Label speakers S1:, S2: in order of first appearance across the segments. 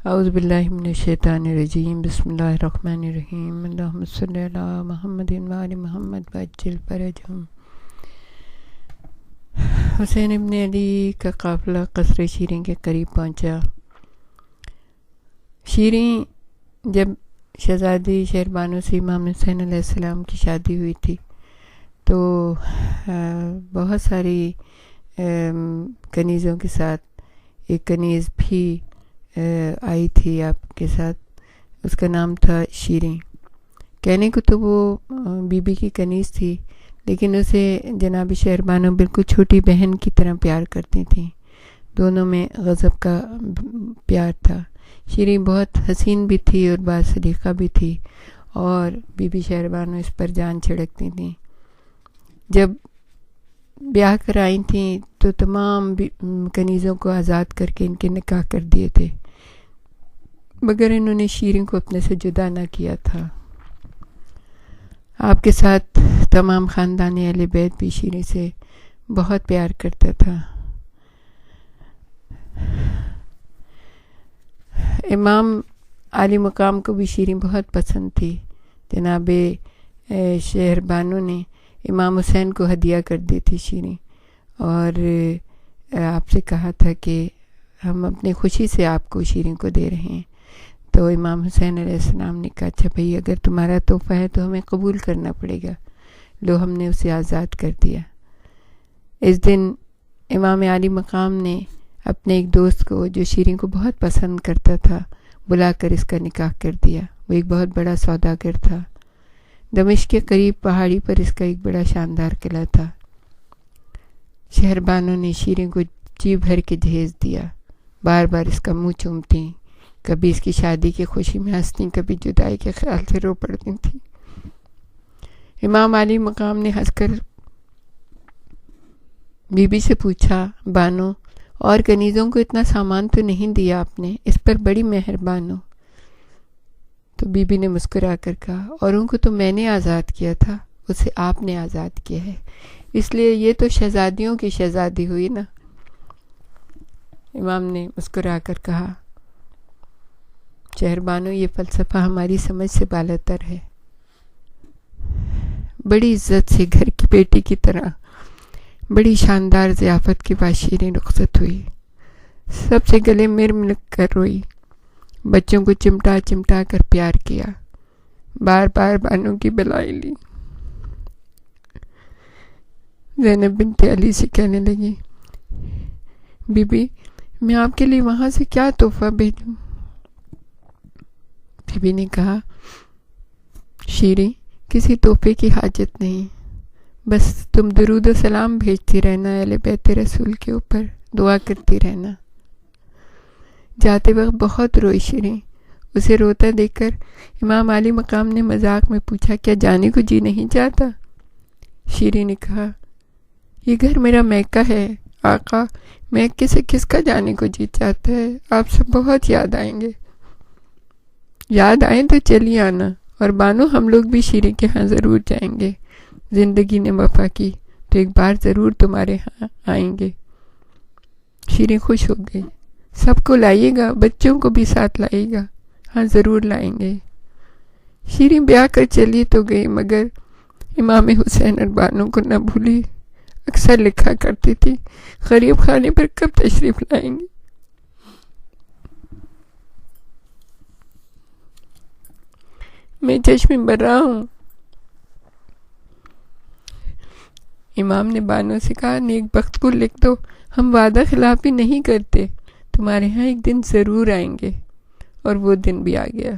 S1: اعوذ باللہ من الشیطان الرجیم بسم اللہ الرحمن الرحیم اللہم صلی علی محمد و آل محمد وعجل فرجہم۔ حسین ابن علی کا قافلہ قصر شیریں کے قریب پہنچا۔ شیریں جب شہزادی شہربانو سے امام حسین علیہ السلام کی شادی ہوئی تھی تو بہت ساری کنیزوں کے ساتھ ایک کنیز بھی آئی تھی آپ کے ساتھ، اس کا نام تھا شیریں۔ کہنے کو تو وہ بی بی کی کنیز تھی، لیکن اسے جناب شہربانو بالکل چھوٹی بہن کی طرح پیار کرتی تھیں۔ دونوں میں غضب کا پیار تھا۔ شیریں بہت حسین بھی تھی اور باسلیقہ بھی تھی، اور بی بی شہربانو اس پر جان چھڑکتی تھیں۔ جب بیاہ کر آئی تھیں تو تمام کنیزوں کو آزاد کر کے ان کے نکاح کر دیے تھے، مگر انہوں نے شیریں کو اپنے سے جدا نہ کیا تھا۔ آپ کے ساتھ تمام خاندان اہل بیت بھی شیریں سے بہت پیار کرتا تھا۔ امام عالی مقام کو بھی شیریں بہت پسند تھی۔ جناب شہربانو نے امام حسین کو ہدیہ کر دی تھی شیریں، اور آپ سے کہا تھا کہ ہم اپنی خوشی سے آپ کو شیریں کو دے رہے ہیں۔ تو امام حسین علیہ السلام نے کہا اچھا بھئی، اگر تمہارا تحفہ ہے تو ہمیں قبول کرنا پڑے گا، لو ہم نے اسے آزاد کر دیا۔ اس دن امام عالی مقام نے اپنے ایک دوست کو جو شیریں کو بہت پسند کرتا تھا بلا کر اس کا نکاح کر دیا۔ وہ ایک بہت بڑا سوداگر تھا۔ دمشق کے قریب پہاڑی پر اس کا ایک بڑا شاندار قلعہ تھا۔ شہربانو نے شیریں کو جی بھر کے جہیز دیا، بار بار اس کا منہ چومتی، کبھی اس کی شادی کی خوشی میں ہنستی، کبھی جدائی کے خیال سے رو پڑتی تھی۔ امام عالی مقام نے ہنس کر بی بی سے پوچھا، بانو اور کنیزوں کو اتنا سامان تو نہیں دیا آپ نے، اس پر بڑی مہربان ہو۔ تو بی بی نے مسکرا کر کہا، اوروں کو تو میں نے آزاد کیا تھا، اسے آپ نے آزاد کیا ہے، اس لیے یہ تو شہزادیوں کی شہزادی ہوئی نا۔ امام نے مسکرا کر کہا، شہربانو یہ فلسفہ ہماری سمجھ سے بالاتر ہے۔ بڑی عزت سے گھر کی بیٹی کی طرح بڑی شاندار ضیافت کے بعد شیریں رخصت ہوئی۔ سب سے گلے مل مل کر روئی، بچوں کو چمٹا چمٹا کر پیار کیا، بار بار بانو کی بلائی لی۔ زینب بنت علی سے کہنے لگی، بی بی میں آپ کے لیے وہاں سے کیا تحفہ بھیجوں؟ بی بی نے کہا، شیریں کسی تحفے کی حاجت نہیں، بس تم درود و سلام بھیجتی رہنا اہل بیت رسول کے اوپر، دعا کرتی رہنا۔ جاتے وقت بہت روئی شیریں۔ اسے روتا دیکھ کر امام عالی مقام نے مذاق میں پوچھا، کیا جانے کو جی نہیں چاہتا؟ شیریں نے کہا، یہ گھر میرا میکہ ہے آقا، میکے سے کس کا جانے کو جی چاہتا ہے؟ آپ سب بہت یاد آئیں گے، یاد آئیں تو چلی آنا، اور بانو ہم لوگ بھی شیریں کے ہاں ضرور جائیں گے، زندگی نے وفا کی تو ایک بار ضرور تمہارے ہاں آئیں گے۔ شیریں خوش ہو گئی، سب کو لائیے گا، بچوں کو بھی ساتھ لائیے گا؟ ہاں ضرور لائیں گے۔ شیریں بیاہ کر چلی تو گئی، مگر امام حسین اور بانو کو نہ بھولی۔ اکثر لکھا کرتی تھی، غریب خانے پر کب تشریف لائیں گی؟ میں چشم برا ہوں۔ امام نے بانو سے کہا، نیک بخت کو لکھ دو، ہم وعدہ خلافی نہیں کرتے، تمہارے ہاں ایک دن ضرور آئیں گے۔ اور وہ دن بھی آ گیا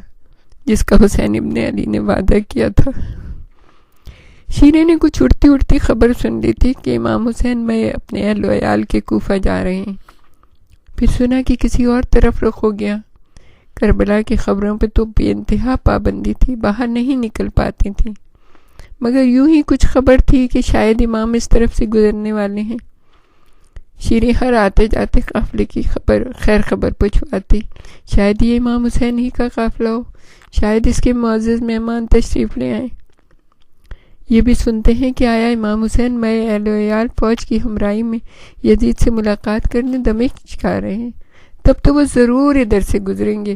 S1: جس کا حسین ابن علی نے وعدہ کیا تھا۔ شیریں نے کچھ اڑتی اڑتی خبر سن لی تھی کہ امام حسین میں اپنے اہل و عیال کے کوفہ جا رہے ہیں، پھر سنا کہ کسی اور طرف رخ ہو گیا۔ کربلا کی خبروں پہ تو بے انتہا پابندی تھی، باہر نہیں نکل پاتی تھی، مگر یوں ہی کچھ خبر تھی کہ شاید امام اس طرف سے گزرنے والے ہیں۔ شیریں ہر آتے جاتے قافلے کی خیر خبر پوچھواتی، شاید یہ امام حسین ہی کا قافلہ ہو، شاید اس کے معزز مہمان تشریف لے آئیں۔ یہ بھی سنتے ہیں کہ آیا امام حسین میں اہل و عیال فوج کی ہمراہی میں یزید سے ملاقات کرنے دمشق جا رہے ہیں، تب تو وہ ضرور ادھر سے گزریں گے۔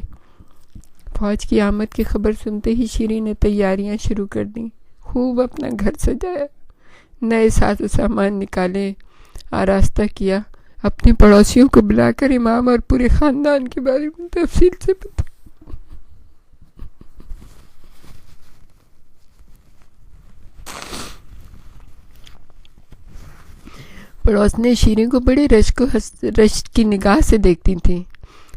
S1: فوج کی آمد کی خبر سنتے ہی شیریں نے تیاریاں شروع کر دیں۔ خوب اپنا گھر سجایا، نئے ساز و سامان نکالے، آراستہ کیا، اپنے پڑوسیوں کو بلا کر امام اور پورے خاندان کے بارے میں تفصیل سے بتا۔ پڑوسنے شیریں کو بڑے رشک کی نگاہ سے دیکھتی تھیں۔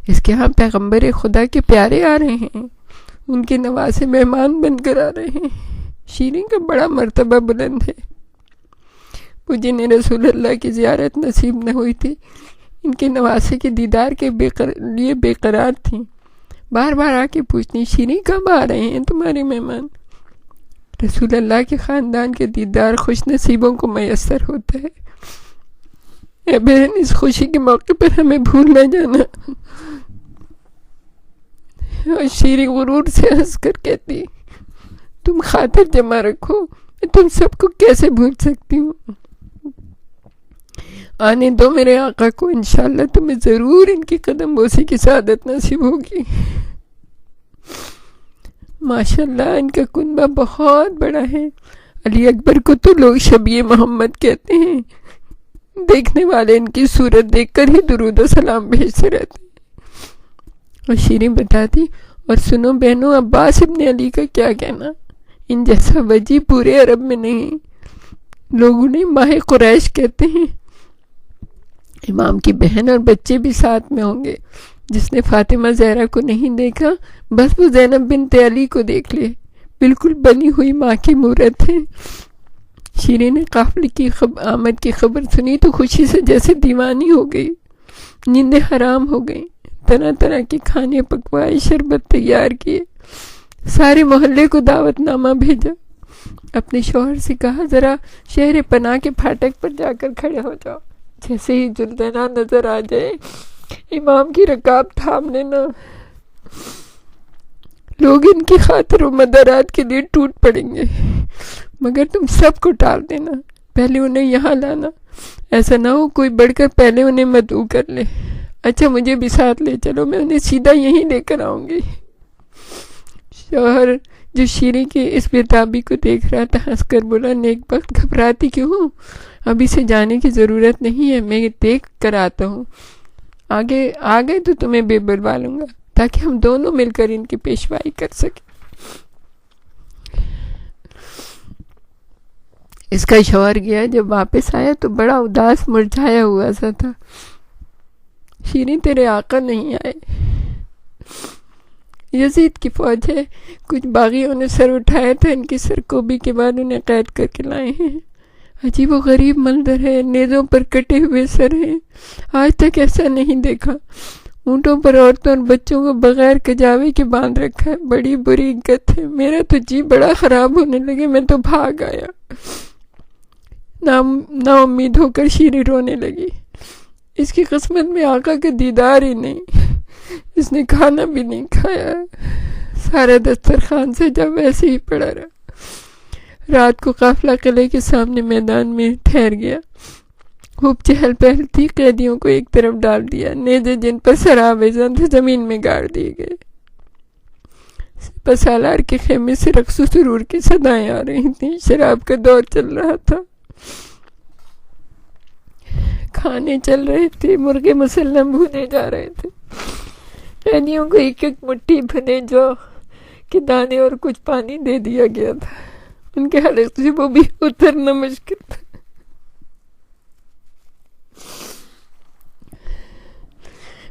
S1: اس کے ہاں پیغمبر خدا کے پیارے آ رہے ہیں، ان کے نواسے مہمان بن کر آ رہے ہیں۔ شیریں کا بڑا مرتبہ بلند ہے۔ وہ جنہیں رسول اللہ کی زیارت نصیب نہ ہوئی تھی، ان کے نواسے کے دیدار کے لیے بے قرار تھیں۔ بار بار آ کے پوچھتی، شیریں کب آ رہے ہیں تمہارے مہمان؟ رسول اللہ کے خاندان کے دیدار خوش نصیبوں کو میسر ہوتا ہے۔ اے بہن، اس خوشی کے موقع پر ہمیں بھول نہ جانا۔ اور شیریں غرور سے ہنس کر کہتی، تم خاطر جمع رکھو، میں تم سب کو کیسے بھول سکتی ہوں۔ آنے دو میرے آقا کو، انشاءاللہ تمہیں ضرور ان کی قدم بوسی کی سعادت نصیب ہوگی۔ ماشاءاللہ ان کا کنبہ بہت بڑا ہے۔ علی اکبر کو تو لوگ شبیہ محمد کہتے ہیں۔ دیکھنے والے ان کی صورت دیکھ کر ہی درود و سلام بھیجتے رہتے ہیں۔ اور شیریں بتاتی، اور سنو بہنوں، عباس ابن علی کا کیا کہنا؟ ان جیسا وجی پورے عرب میں نہیں۔ لوگ انہیں ماہ قریش کہتے ہیں۔ امام کی بہن اور بچے بھی ساتھ میں ہوں گے۔ جس نے فاطمہ زہرا کو نہیں دیکھا، بس وہ زینب بنت علی کو دیکھ لے، بالکل بنی ہوئی ماں کی مورت ہے۔ شیریں نے قافلے کی آمد کی خبر سنی تو خوشی سے جیسے دیوانی ہو گئی، نیندیں حرام ہو گئیں۔ طرح طرح کے کھانے پکوائے، شربت تیار کیے، سارے محلے کو دعوت نامہ بھیجا۔ اپنے شوہر سے کہا، ذرا شہر پناہ کے پھاٹک پر جا کر کھڑے ہو جاؤ، جیسے ہی جلدنا نظر آ جائے امام کی رکاب تھام لینا۔ لوگ ان کی خاطر و مدارات کے لیے ٹوٹ پڑیں گے، مگر تم سب کو ٹال دینا، پہلے انہیں یہاں لانا، ایسا نہ ہو کوئی بڑھ کر پہلے انہیں مدعو کر لے۔ اچھا مجھے بھی ساتھ لے چلو، میں انہیں سیدھا یہیں لے کر آؤں گی۔ شوہر جو شیریں کی اس بےتابی کو دیکھ رہا تھا ہنس کر بولا، نیک بخت گھبراتی کیوں ہوں؟ ابھی سے جانے کی ضرورت نہیں ہے، میں دیکھ کر آتا ہوں، آگے تو تمہیں بے بلوا لوں گا تاکہ ہم دونوں مل کر ان کی پیشوائی کر سکیں۔ اس کا شوہر گیا، جب واپس آیا تو بڑا اداس مرجھایا ہوا سا تھا۔ شیریں تیرے آقا نہیں آئے، یزید کی فوج ہے، کچھ باغیوں نے سر اٹھایا تھا، ان کی سرکوبی کے بعد انہیں قید کر کے لائے ہیں۔ عجیب و غریب منظر ہے، نیزوں پر کٹے ہوئے سر ہیں، آج تک ایسا نہیں دیکھا۔ اونٹوں پر عورتوں اور بچوں کو بغیر کجاوے کے باندھ رکھا ہے، بڑی بری گت ہے۔ میرا تو جی بڑا خراب ہونے لگے، میں تو بھاگ آیا۔ نا امید ہو کر شیریں رونے لگی۔ اس کی قسمت میں آقا کا دیدار ہی نہیں، اس نے کھانا بھی نہیں کھایا، سارا دسترخوان سے جب ویسے ہی پڑا رہا۔ رات کو قافلہ قلعے کے سامنے میدان میں ٹھہر گیا۔ خوب چہل پہل تھی، قیدیوں کو ایک طرف ڈال دیا، نیزے جن پر سراب زن تھے زمین میں گاڑ دیے گئے۔ سالار کے خیمے سے رقص و سرور کی صدائیں آ رہی تھیں، شراب کا دور چل رہا تھا، کھانے چل رہے تھے، مرغے مسلم بھونے جا رہے تھے۔ قیدیوں کو ایک ایک مٹھی بھنے جو کے دانے اور کچھ پانی دے دیا گیا تھا، ان کے حلق سے وہ بھی اترنا مشکل تھا۔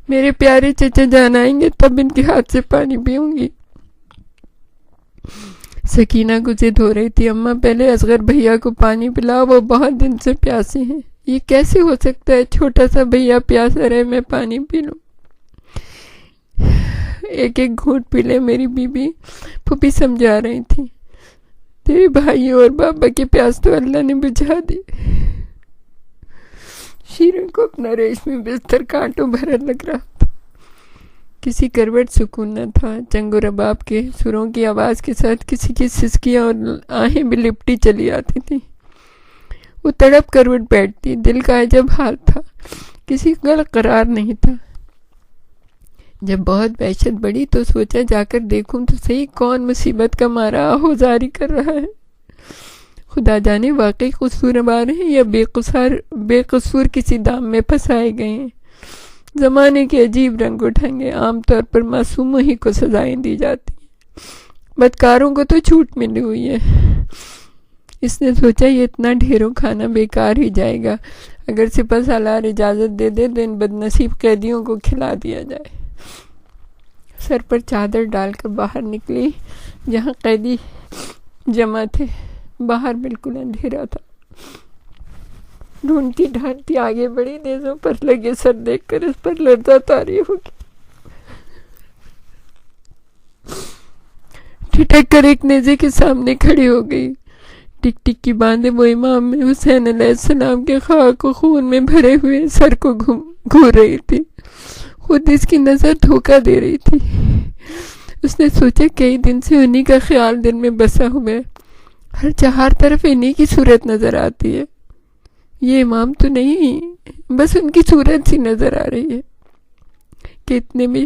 S1: میرے پیارے چچا جان آئیں گے تب ان کے ہاتھ سے پانی پیوں گی۔ سکینہ کو ضد ہو رہی تھی، اماں پہلے اصغر بھیا کو پانی پلاؤ، وہ بہت دن سے پیاسے ہیں۔ یہ کیسے ہو سکتا ہے، چھوٹا سا بھیا پیاسا رہے میں پانی پی لوں؟ ایک ایک گھونٹ پی لے میری بیوی، پھوپھی سمجھا رہی تھی۔ تیرے بھائیوں اور بابا کی پیاس تو اللہ نے بجھا دی۔ شیریں کو اپنا ریشمی بستر کانٹوں بھرا لگ رہا تھا، کسی کروٹ سکون نہ تھا۔ چنگ و رباب کے سروں کی آواز کے ساتھ کسی کی سسکیاں اور آہیں بھی لپٹی چلی آتی تھی۔ وہ تڑپ کروٹ بیٹھتی، دل کا عجب حال تھا، کسی کا قرار نہیں تھا۔ جب بہت وحشت بڑھی تو سوچا جا کر دیکھوں تو صحیح کون مصیبت کا مارا آہوزاری کر رہا ہے۔ خدا جانے واقعی قصوروار ہیں یا بے قصور کسی دام میں پھنسائے گئے ہیں۔ زمانے کے عجیب رنگ اٹھنگے، عام طور پر معصوموں ہی کو سزائیں دی جاتی ہیں، بدکاروں کو تو چھوٹ ملی ہوئی ہے۔ اس نے سوچا یہ اتنا ڈھیروں کھانا بیکار ہی جائے گا، اگر سپہ سالار اجازت دے دے تو ان بدنصیب قیدیوں کو کھلا دیا جائے۔ سر پر چادر ڈال کر باہر نکلی جہاں قیدی جمع تھے۔ باہر بالکل اندھیرا تھا۔ ڈھونڈتی ڈھانڈتی آگے بڑھی، نیزوں پر لگے سر دیکھ کر اس پر لرزہ طاری ہوگی۔ ٹھٹک کر ایک نیزے کے سامنے کھڑی ہو گئی۔ ٹک ٹک کی باندھے وہ امام حسین علیہ السلام کے خاک و خون میں بھرے ہوئے سر کو گھور رہی تھی۔ خود اس کی نظر دھوکہ دے رہی تھی۔ اس نے سوچا کئی دن سے انہی کا خیال دل میں بسا ہوا ہے، ہر طرف انہی کی صورت نظر آتی ہے۔ یہ امام تو نہیں، بس ان کی صورت سی نظر آ رہی ہے کہ اتنے میں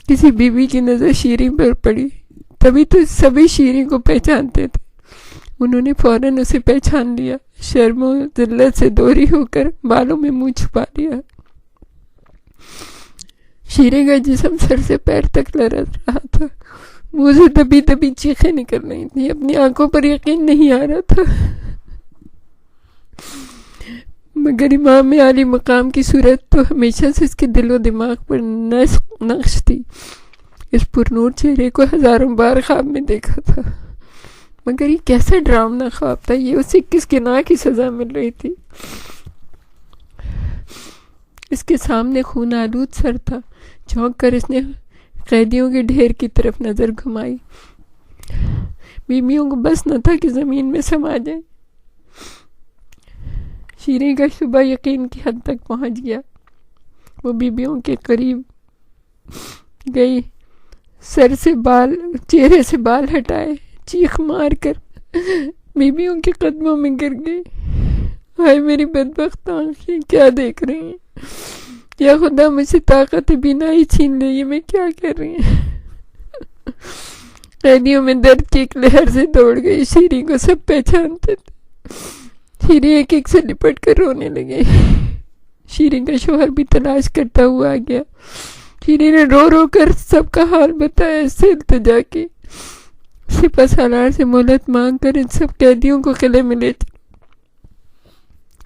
S1: کسی بیوی کی نظر شیریں پر پڑی۔ تبھی تو سبھی شیریں کو پہچانتے تھے۔ انہوں نے فوراً اسے پہچان لیا، شرم و ذلت سے دوری ہو کر بالوں میں منہ چھپا لیا۔ شیریں کا جسم سر سے پیر تک لرز رہا تھا، منہ سے دبی دبی چیخیں نکل رہی تھیں، اپنی آنکھوں پر یقین نہیں آ رہا تھا۔ مگر امام عالی مقام کی صورت تو ہمیشہ سے اس کے دل و دماغ پر نقش تھی۔ اس پرنور چہرے کو ہزاروں بار خواب میں دیکھا تھا، مگر یہ کیسا ڈراؤنا خواب تھا، یہ اسے کس گناہ کی سزا مل رہی تھی۔ اس کے سامنے خون آلود سر تھا۔ چونک کر اس نے قیدیوں کے ڈھیر کی طرف نظر گھمائی۔ بیویوں کو بس نہ تھا کہ زمین میں سما جائے۔ شیریں کا شبہ یقین کی حد تک پہنچ گیا۔ وہ بیویوں کے قریب گئی، چہرے سے بال ہٹائے، چیخ مار کر بیویوں کے قدموں میں گر گئی۔ ہائے میری بدبخت آنکھیں، کیا دیکھ رہی ہیں؟ یا خدا مجھ سے طاقت بینائی چھین لے، یہ میں کیا کر رہی ہیں؟ قیدیوں میں درد کی ایک لہر سے دوڑ گئی۔ شیریں کو سب پہچانتے تھے۔ شیریں ایک ایک سے لپٹ کر رونے لگے۔ شیریں کا شوہر بھی تلاش کرتا ہوا آ گیا۔ شیریں نے رو رو کر سب کا حال بتایا، اس سے التجا کی، سپہ سالار سے مہلت مانگ کر ان سب قیدیوں کو قلعے میں لے چلو۔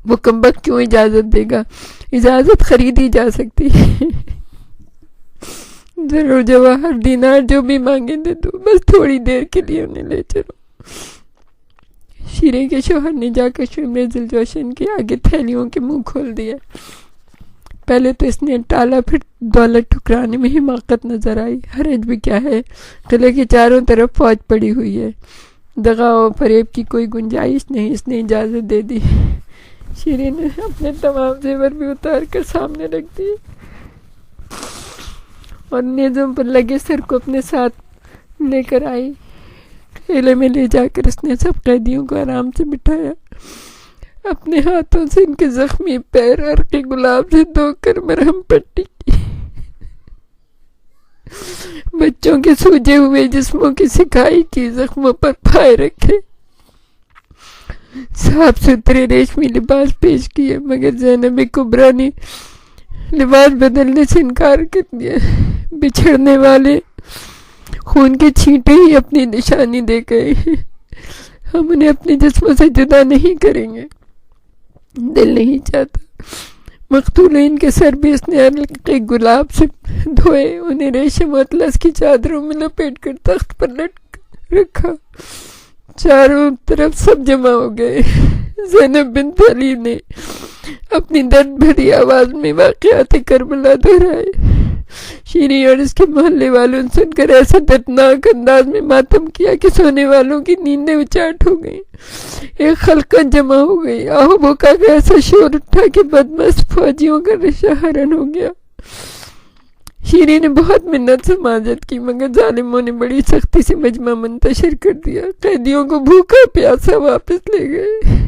S1: وہ کمبخت کیوں اجازت دے گا؟ اجازت خریدی جا سکتی ہے۔ ضرور جواہر دینار جو بھی مانگے دے دو، بس تھوڑی دیر کے لیے انہیں لے چلو۔ شیریں کے شوہر نے جا کر شمر ذوالجوشن کے آگے تھیلیوں کے منہ کھول دیا۔ پہلے تو اس نے ٹالا، پھر دولت ٹھکرانے میں حماقت نظر آئی۔ حرج بھی کیا ہے، قلعے کے چاروں طرف فوج پڑی ہوئی ہے، دغا و فریب کی کوئی گنجائش نہیں۔ اس نے اجازت دے دی۔ شیریں نے اپنے تمام زیور بھی اتار کر سامنے رکھ دیے اور نیزوں پر لگے سر کو اپنے ساتھ لے کر آئی۔ قلعے میں لے جا کر اس نے سب قیدیوں کو آرام سے بٹھایا، اپنے ہاتھوں سے ان کے زخمی پیر عرق گلاب سے دھو کر مرہم پٹی کی، بچوں کے سوجے ہوئے جسموں کی سکائی کی، زخموں پر پھائے رکھے، صاف ستھرے ریشمی لباس پیش کیے، مگر زینب کبریٰ نے لباس بدلنے سے انکار کر دیا۔ بچھڑنے والے خون کے چھینٹے ہی اپنی نشانی دے گئے، ہم انہیں اپنے جسموں سے جدا نہیں کریں گے، دل نہیں چاہتا۔ مقتولین کے سر بھی اس نے عرق گلاب سے دھوئے، انہیں ریشم و اطلس کی چادروں میں لپیٹ کر تخت پر لٹک رکھا۔ چاروں طرف سب جمع ہو گئے۔ زینب بنت علی نے اپنی درد بھری آواز میں واقعات کربلا دہرائے۔ شیریں اور اس کے محلے والوں نے سن کر ایسا دردناک انداز میں ماتم کیا کہ سونے والوں کی نیندیں اچاٹ ہو گئیں۔ ایک خلقت جمع ہو گئی، آہو بکا کا ایسا شور اٹھا کہ بدمست فوجیوں کا رشا حرن ہو گیا۔ شیریں نے بہت منت سماجت کی، مگر ظالموں نے بڑی سختی سے مجمع منتشر کر دیا، قیدیوں کو بھوکا پیاسا واپس لے گئے۔